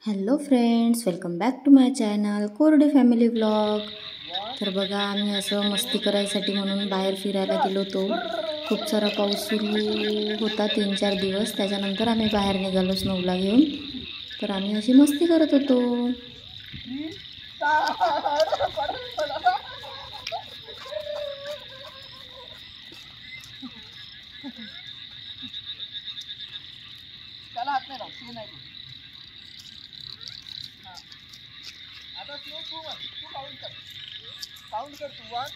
Hello friends, welcome back to my channel Korde family vlog. तर बघा, आम्ही असं मस्ती करायसाठी म्हणून बाहेर फिरायला गेलो होतो. खूप सारा पाऊस सुरू होता 3-4 दिवस. त्याच्यानंतर आम्ही बाहेर निघालो स्नोला घेऊन. तर आम्ही अशी मस्ती करत होतो. आता तू काउंट कर तू वन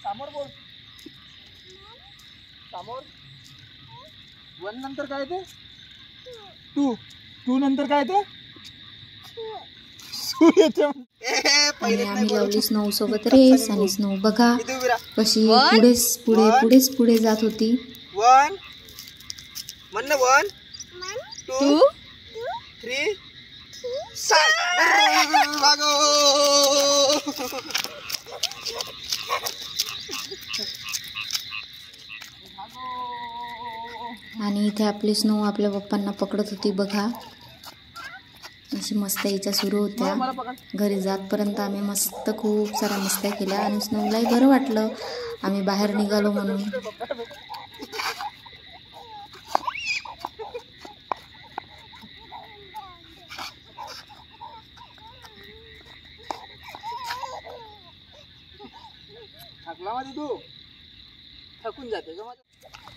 समोर बोल समोर वन नंतर काय ते टू नंतर काय ते आणि आम्ही लावली स्नो सोबत रेस. आणि स्नो बघा कशी पुढे जात होती. वन म्हणणं 1 2 3 आणि इथे आपली स्नो आपल्या पप्पांना पकडत होती. बघा अशी मस्त्याच्या सुरू होत्या. घरी जातपर्यंत आम्ही मस्त खूप साऱ्या मस्त्या केल्या. आणि स्नोलाही बरं वाटलं आम्ही बाहेर निघालो म्हणून.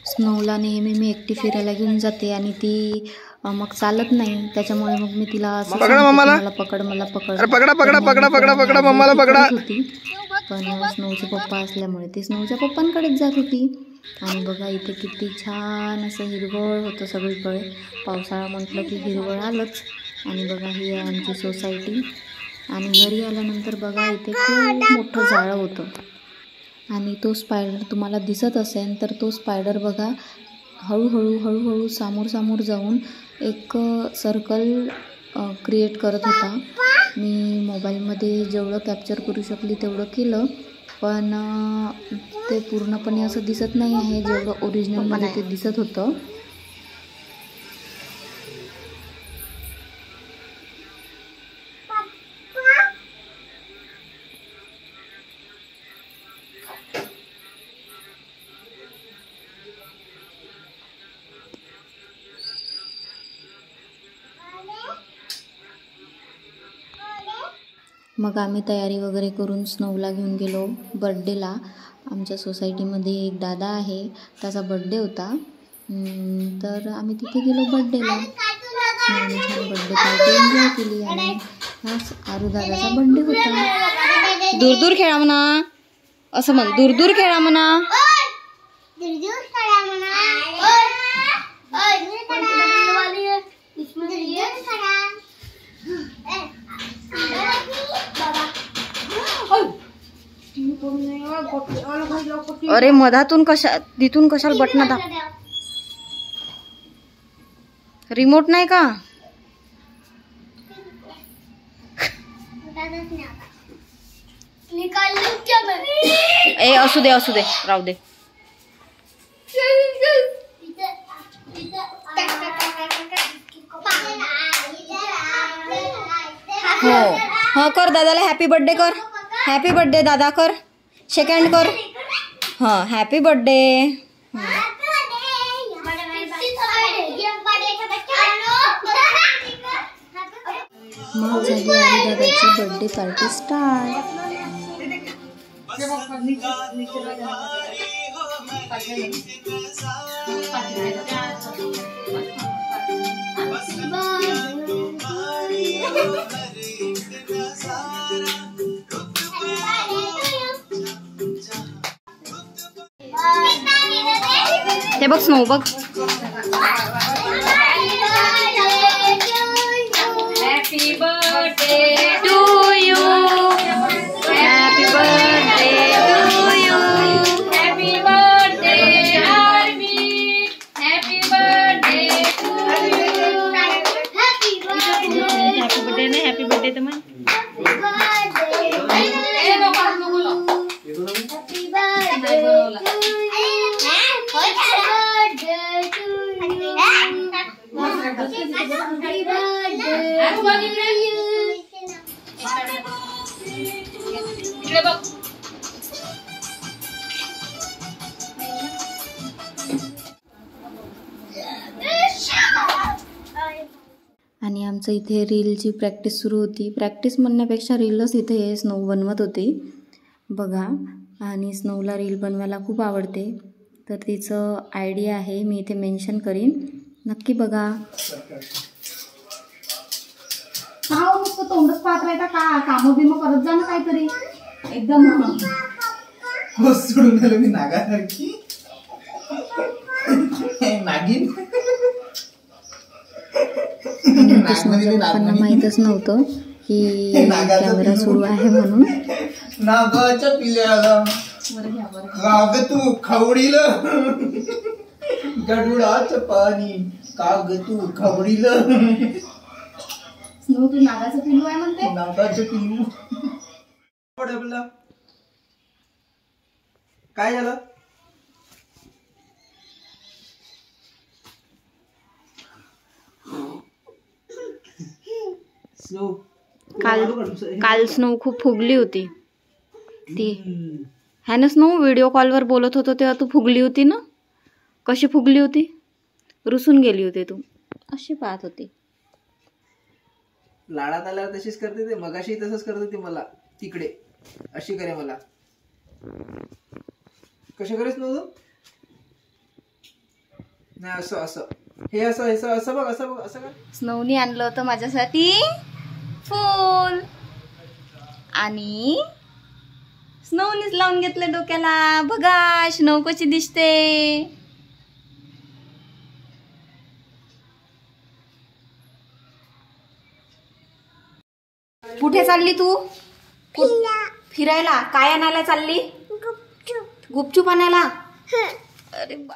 स्नोला नेहमी मी एकटी फिरायला घेऊन जाते आणि ती मग चालत नाही. त्याच्यामुळे मग मी तिला मला पकड होती. पण स्नोचे पप्पा असल्यामुळे ती स्नोच्या पप्पांकडेच जात होती. आणि बघा इथे किती छान असं हिरवळ होतं सगळीकडे. पावसाळा म्हटलं की हिरवळ आलंच. आणि बघा ही आहे आमची सोसायटी. आणि घरी आल्यानंतर बघा इथे खूप मोठं जाळं होतं. आणि तो स्पायडर तुम्हाला दिसत असेल तर तो स्पायडर बघा हळूहळू समोर जाऊन एक सर्कल क्रिएट करत होता. मी मोबाईलमध्ये जेवढं कॅप्चर करू शकली तेवढं केलं. पण ते पूर्णपणे असं दिसत नाही आहे जेवढं ओरिजिनलमध्ये ते दिसत होतं. मग आम्ही तयारी वगैरे करून स्नोला घेऊन गेलो बड्डेला. आमच्या सोसायटीमध्ये एक दादा आहे, त्याचा बड्डे होता. तर आम्ही तिथे गेलो बड्डेला. स्नोने छान बड्डे पार्टी एन्जॉय केली. आणि हाच आरू दादाचा बड्डे होता. दूर खेळा म्हणा, असं म्हण, दूर खेळा म्हणा. अरे मधातून तिथून कशाला बटन दाब. रिमोट नाही का? ए असू दे राहू दे. हो कर दादाला हॅपी बर्थडे कर. हॅपी बर्थडे दादा कर. सेकंड कर. हां हॅपी बर्थडे. मग झाली आरू दादाची बर्थडे पार्टी स्टार्ट. ते बघ स्नो बघ. Happy birthday to you. Happy birthday to you. Happy birthday Aarmi. Happy birthday to you. Happy birthday नाही, हॅपी बर्थडे तर म्हण. आणि आमचं इथे रीलची प्रॅक्टिस सुरू होती. प्रॅक्टिस म्हणण्यापेक्षा रीलच इथे स्नो बनवत होती बघा. आणि स्नोला रील बनवायला खूप आवडते, तर तिचं आयडिया आहे मी इथे मेन्शन करीन, नक्की बघा. नुसतं तोंडच पाहत राहता का? कामं बिमं करत जा ना काहीतरी एकदम. सोडून गेलो मी नागासारखी नागिन. पप्पांना माहीतच नव्हतं की कॅमेरा सुरू आहे म्हणून. नागाच्या पिल्ल्याला काग तू खवडील गडुडाचं पाणी काग तू खवडील. स्नो तू नागाचं पिल्लू आहे म्हणते. नागाचं पिल्लू. काय झालं? काल स्नो खूप फुगली होती ती. है ना स्नो? व्हिडिओ कॉलवर बोलत होतो तेव्हा तू फुगली होती ना? कशी फुगली होती? रुसून गेली होती तू, अशी पाहत होती. लाडात आल्यावर तशीच करते ते. मगाशी तसंच करत होती मला तिकडे. अशी करे मला. कशी करेस नव्हतं? नाही असं असं हे असं असं असं बघ असं बघ असं का. स्नोनी आणलं होतं माझ्यासाठी फूल आणि स्नोनीच लावून घेतलं डोक्याला. बघा स्नो कशी दिसते. कुठे चालली तू? फिरायला? काय आणायला चालली? गुपचूप आणायला. अरे बा.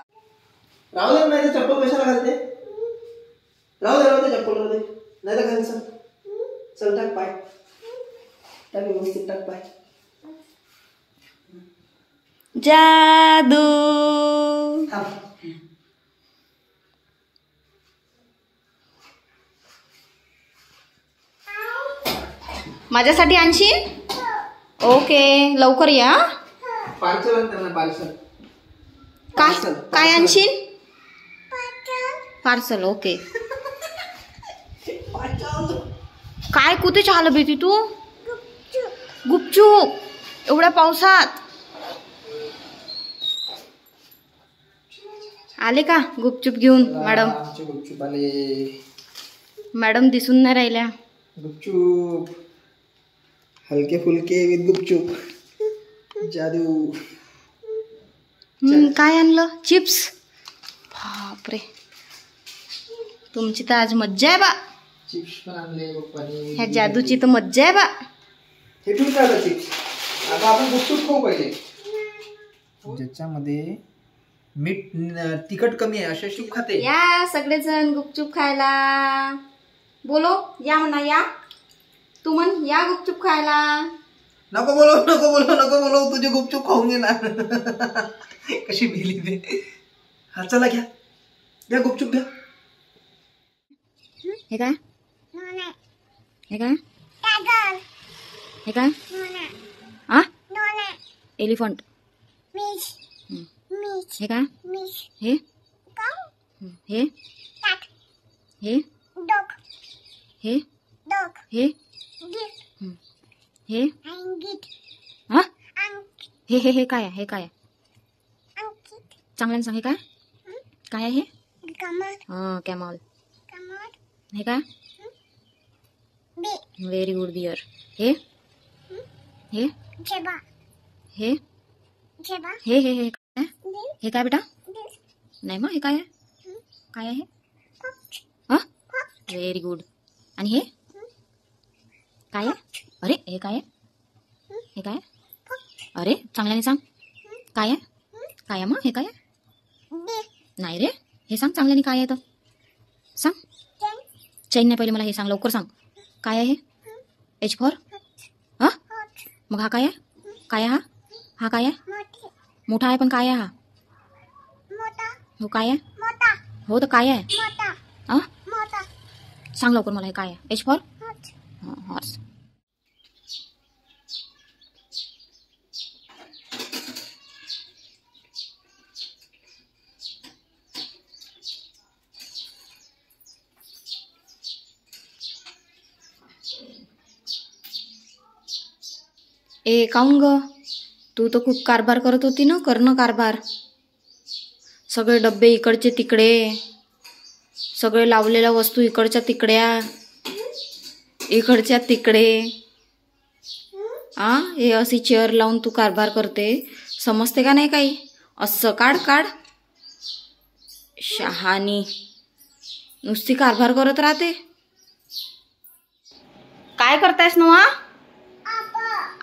राहू दे. नाही चप्पल कशाला घालते? राहू दे चप्पल राहू दे. नाही तर घाल. चल टाक पाय. टाक व्यवस्थित टाक पाय. जादू. माझ्यासाठी आणशील? ओके लवकर या. पार्सल आण त्यांना. पार्सल काय काय आणशील? पार्सल. ओके. काय कुठे चाल भीती तू? गुपचूप एवढ्या पावसात आले का गुपचूप घेऊन? मॅडम गुपचूप आले. मॅडम दिसून नाही राहिल्या. गुपचूप हलके फुलके विथ गुपचूप. जादू. काय आणलं? चिप्स. बापरे तुमची तर आज मज्जा आहे बा. चिप्स पण आणले पप्पानी. ह्या जादूची तर मज्जा आहे बा. हे ठेवून काय चिप्स. आता आपण गुपचूप खाऊ पहिले. ज्याच्यामध्ये मीठ तिखट कमी आहे अशा चिप्स खाते. या सगळेजण गुपचूप खायला. बोलो या म्हणा. या तू म्हण या गुपचूप खायला. नको बोलो नको बोलो नको बोलो. तुझे गुपचूप खाऊन घेणार. कशी भिली ते. हा चला घ्या घ्या गुपचूप घ्या. हे काय? हे काय? हे काय? आ एलिफंट. हे काय? हे हे हे हे हे हे हा हे काय आहे? हे काय आहे? चांगल्याने सांग. हे काय काय आहे? हा कॅमल. हे काय? Very good bear. हे हे हे हे हे हे काय? हे काय बेटा? नाही मग हे काय आहे? काय आहे? हा व्हेरी गुड. आणि हे काय आहे? अरे हे काय आहे? हे काय? अरे चांगल्याने सांग. काय आहे? काय आहे मग? हे काय आहे? नाही रे. हे सांग चांगल्याने काय आहे तर सांग. चैन नाही पहिले मला हे सांग लवकर सांग. काय आहे? H for. हा मग हा काय आहे? काय आहे हा? हा काय आहे? मोठा आहे पण काय आहे हा? हो काय आहे? हो तर काय आहे? सांग लवकर मला हे काय आहे. H for horse. ए काऊन ग, तू तर खूप कारभार करत होती ना. कर ना कारभार. सगळे डब्बे इकडचे तिकडे, सगळे लावलेल्या वस्तू इकडच्या तिकड्या, इकडच्या तिकडे. हे अशी चेअर लावून तू कारभार करते, समजते का नाही काही. असं काढ काढ. शहाणी नुसती कारभार करत राहते. काय करतायस नवा.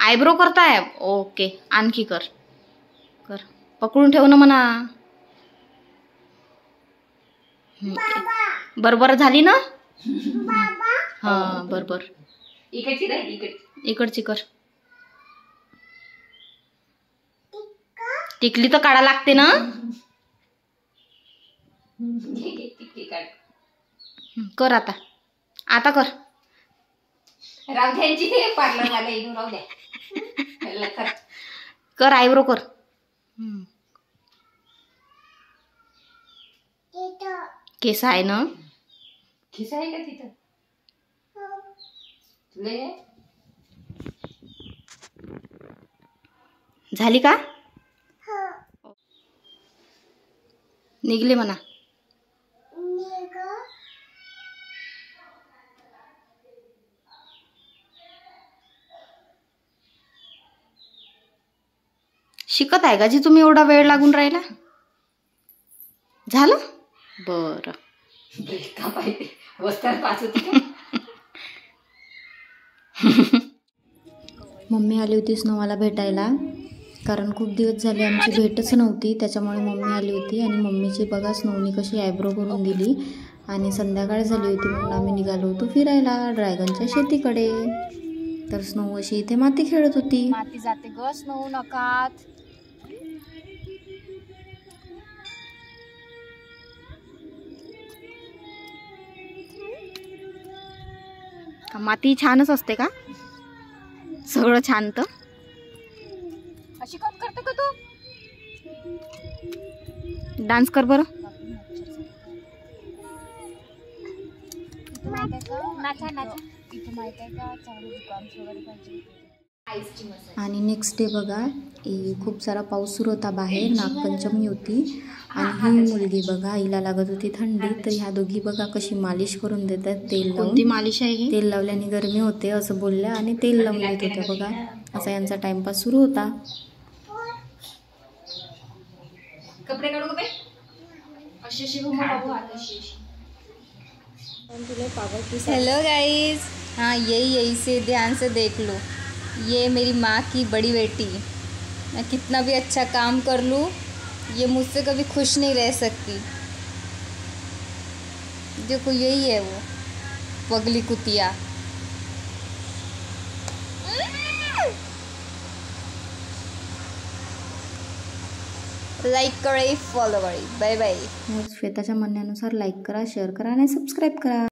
आयब्रो करताय. ओके, आणखी कर कर. पकडून ठेव ना म्हणा. बरोबर झाली ना. हा बरोबर. इकडची कर. टिकली तर काढा लागते ना. कर आता. आता कर. राहू द्यांची ते पार्लर वाला इथून राहू द्या. कर आयब्रो कर. केस आहे ना. खिसा आहे का तिथं. तुला झाली का. निघले म्हणा. शिकत आहे का जी तुम्ही एवढा वेळ लागून राहिला. झालं बरं. का पाहिजे वस्तार पाच होती का. मम्मी आली होती स्नोवाला भेटायला, कारण खूप दिवस झाले आमची भेटच नव्हती. त्याच्यामुळे मम्मी आली होती आणि मम्मीची बघा स्नोनी कशी आयब्रो करून दिली. आणि संध्याकाळ झाली होती म्हणून आम्ही निघालो होतो फिरायला ड्रॅगनच्या शेतीकडे. तर स्नो अशी इथे माती खेळत होती. माती जाते ग स्नो नकात. माती छानच असते का. सगळं छान. तर अशी काम करते का तू. डान्स कर बरं. आणि नेक्स्ट डे बघा खूप सारा पाऊस सुरू होता बाहेर. नागपंचमी होती आणि ही मुलगी बघा हिला लागत होती थंडी. तर ह्या दोघी बघा कशी मालिश करून देतात तेल लावून. कोणती मालिश आहे. तेल लावल्याने गरमी होते असं बोलल्या आणि तेल लावून देत होत्या बघा. असा यांचा टाइमपास सुरू होता. कपडे काढू का बाई. अशी हेलो गाइस. हाँ यही से ध्यान से देख लो. ये मेरी माँ की बड़ी बेटी. मैं कितना भी अच्छा काम कर लूँ ये मुझसे कभी खुश नहीं रह सकती. देखो यही है वो पगली कुतिया. लाईक करा, फॉलो करा. Bye bye. श्वेताच्या म्हणण्यानुसार लाईक करा, शेअर करा आणि सबस्क्राईब करा.